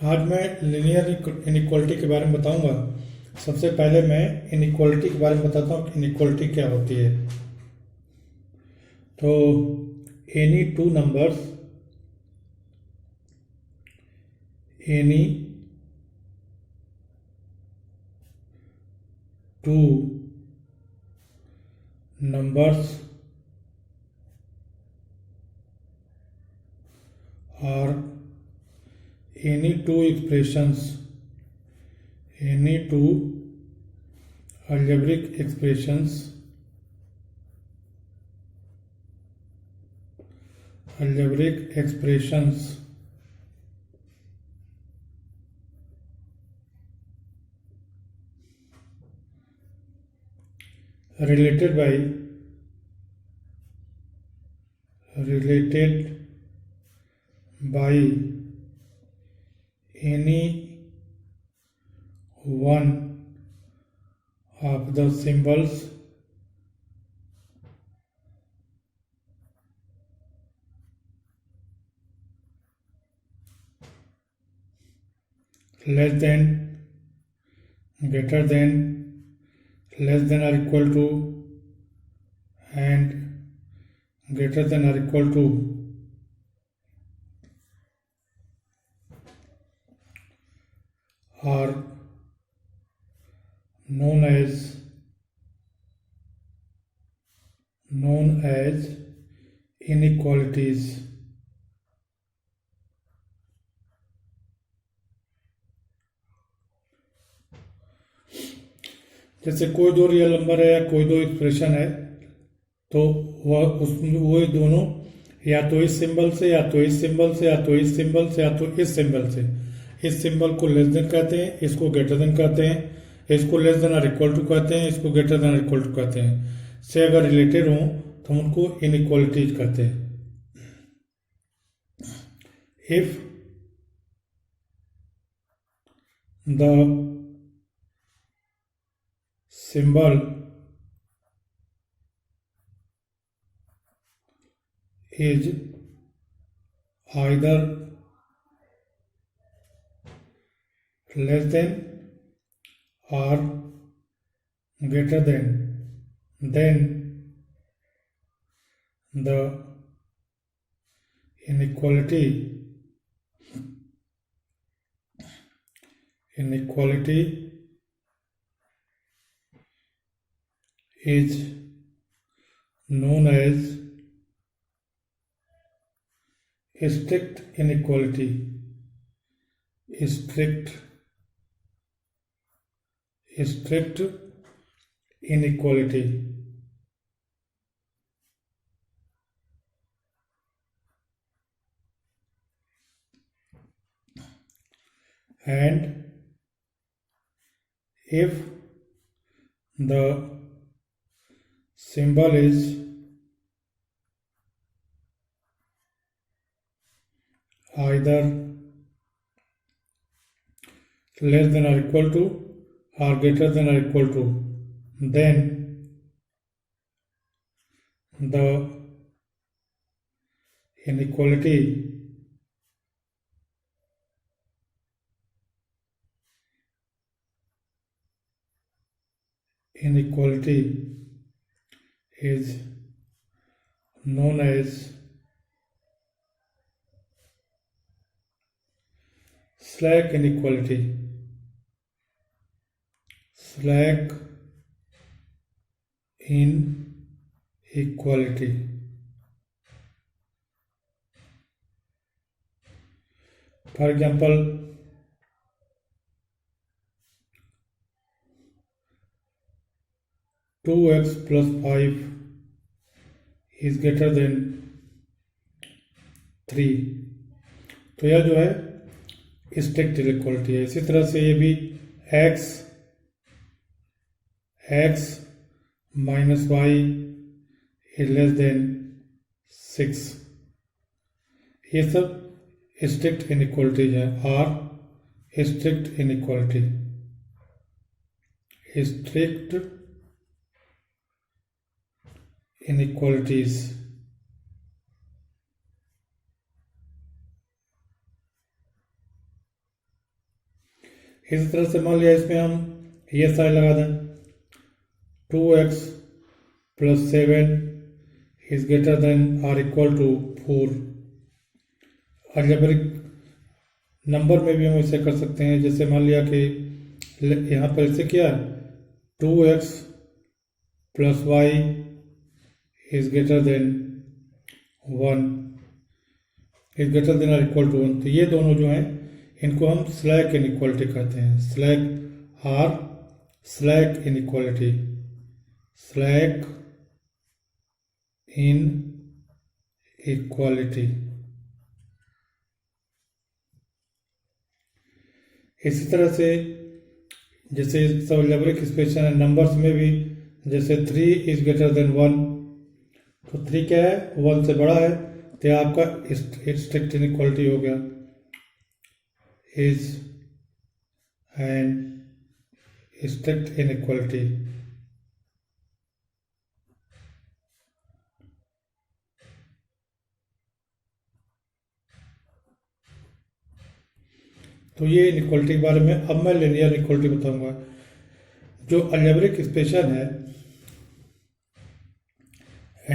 आज मैं linear inequality के बारे में बताऊंगा। सबसे पहले मैं इनइक्वालिटी के बारे में बताता हूँ कि इनइक्वालिटी क्या होती है। तो any two numbers any two numbers और any two expressions, any two algebraic expressions related by any one of the symbols less than, greater than, less than or equal to, and greater than or equal to are known as inequalities. जैसे कोई दो real number है या कोई दो expression है, तो वो दोनों या तो इस सिंबल से या तो इस सिंबल से या तो इस सिंबल से या तो इस सिंबल से, इस सिंबल को लेस देन कहते हैं, इसको ग्रेटर देन कहते हैं, इसको लेस देन और इक्वल टू कहते हैं, इसको ग्रेटर देन और इक्वल टू कहते हैं, से अगर रिलेटेड हों तो हम उनको इनइक्वालिटीज कहते हैं। If the symbol is either less than or greater than, then the inequality is known as strict inequality. Strict inequality. And if the symbol is either less than or equal to or greater than or equal to, then the inequality is known as slack inequality. Slack inequality. For example, 2x plus 5 is greater than 3, तो यह जो है strict inequality है। इसी तरह से ये भी x minus y is less than 6, ये सब स्ट्रिक्ट इनइक्वालिटीज हैं। और strict inequality, strict inequalities. इसी तरह से मान लिया इसमें हम ये साइड लगा दें, 2x + 7 is greater than or equal to 4। Algebraic number में भी हम इसे कर सकते हैं। जैसे मान लिया कि यहाँ पर इसे क्या, 2x + y is greater than 1 is greater than or equal to 1। तो ये दोनों जो हैं इनको हम स्लैक इनइक्वालिटी कहते हैं। Slack inequality, slack inequality. इसी तरह से जैसे सब अलजेब्रिक एक्सप्रेशन है नंबर्स में भी, जैसे 3 इज ग्रेटर देन 1, तो 3 क्या है, 1 से बड़ा है, तो यह आपका स्ट्रिक्ट इनइक्वालिटी हो गया, इज एन स्ट्रिक्ट इनइक्वालिटी। तो ये इनइक्वालिटी के बारे में। अब मैं लिनियर इनइक्वालिटी बताऊंगा। जो अलजेब्रिक एक्सप्रेशन है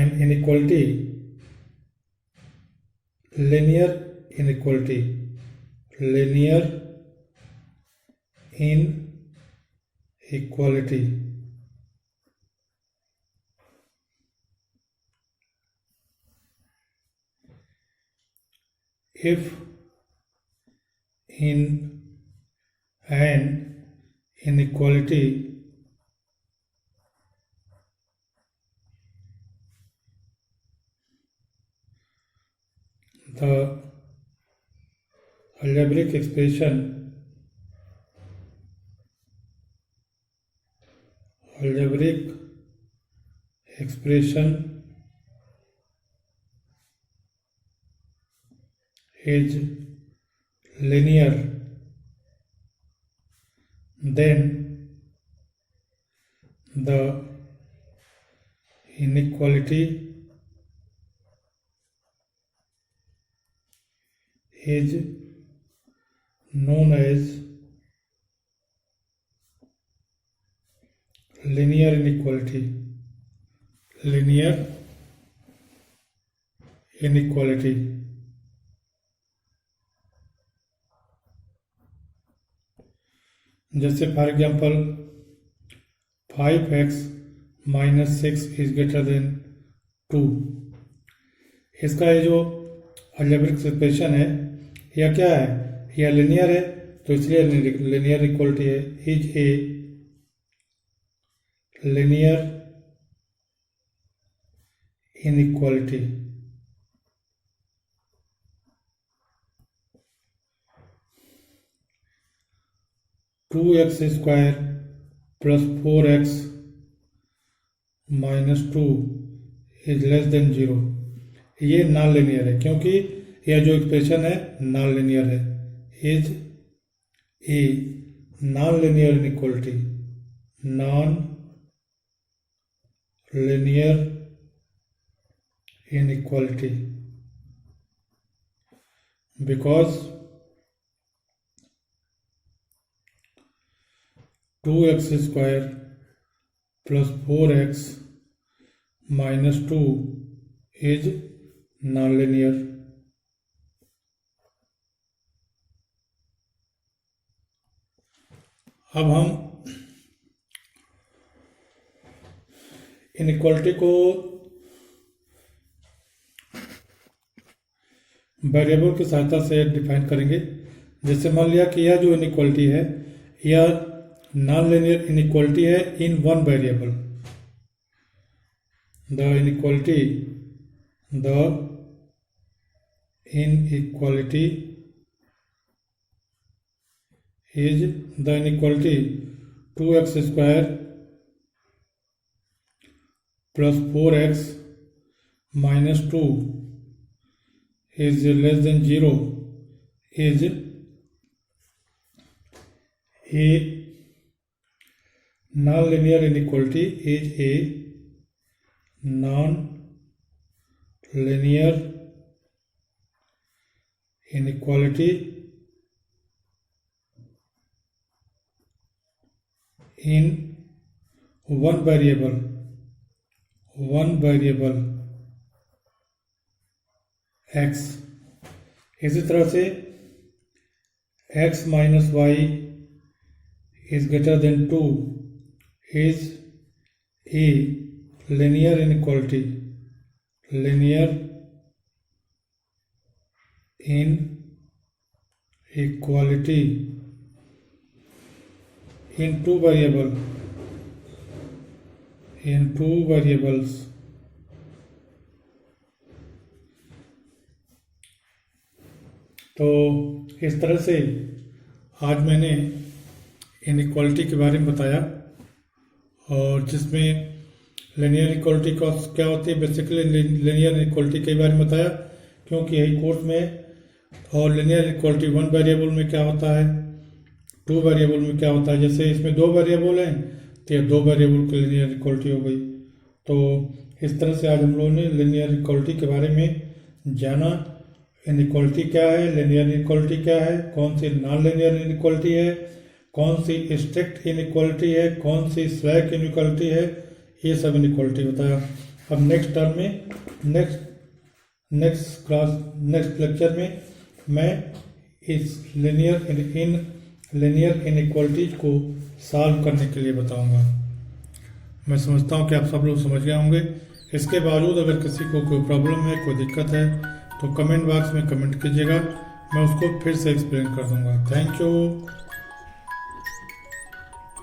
an inequality, linear inequality, linear inequality if in an inequality the algebraic expression is linear, then the inequality is known as linear inequality, linear inequality। जैसे for example 5x - 6 is greater than 2, इसका ये जो algebraic expression है यह क्या है, यह linear है, तो इसलिए लिनियर इक्वलिटी है, is a linear inequality. Two x square + 4x - 2 is less than 0। ये नॉन लिनियर है क्योंकि यह जो एक्सप्रेशन है नॉन लिनियर है, is a non linear inequality, non linear inequality, because 2x square + 4x - 2 is non linear. अब हम inequality को वेरिएबल की सहायता से डिफाइन करेंगे। जैसे मान लिया कि यह जो इनइक्वालिटी है यह नॉन लिनियर इनइक्वालिटी है इन one variable. The inequality is the inequality 2x square + 4x - 2 is less than 0 is a non-linear inequality, is a non-linear inequality in one variable x। इसी तरह से x minus y is greater than 2 is a linear inequality in two variables। तो इस तरह से आज मैंने inequality के बारे में बताया, और जिसमें लिनियर इक्वालिटी का क्या होती है, बेसिकली लिनियर इक्वालिटी के बारे में बताया, क्योंकि यही कोर्स में। और लिनियर इक्वालिटी वन वेरिएबल में क्या होता है, टू वेरिएबल में क्या होता है। जैसे इसमें दो वेरिएबल हैं तो ये दो वेरिएबल की लिनियर इक्वालिटी हो गई। तो इस तरह से आज हम लोगों ने लिनियर इक्वालिटी के बारे में जाना। इनइक्वालिटी क्या है, लिनियर इक्वालिटी क्या है, कौन सी नॉन लिनियर इनइक्वालिटी है, कौन सी स्ट्रिक्ट इनइक्वालिटी है, कौन सी स्लैक इनइक्वालिटी है, ये सब इनइक्वालिटी बताया। अब नेक्स्ट टर्म में नेक्स्ट लेक्चर में मैं इस लिनियर इनइक्वालिटीज को सॉल्व करने के लिए बताऊंगा। मैं समझता हूं कि आप सब लोग समझ गए होंगे। इसके बावजूद अगर किसी को कोई प्रॉब्लम है, कोई दिक्कत है, तो कमेंट बॉक्स में कमेंट कीजिएगा, मैं उसको फिर से एक्सप्लेन कर दूंगा। Thank you.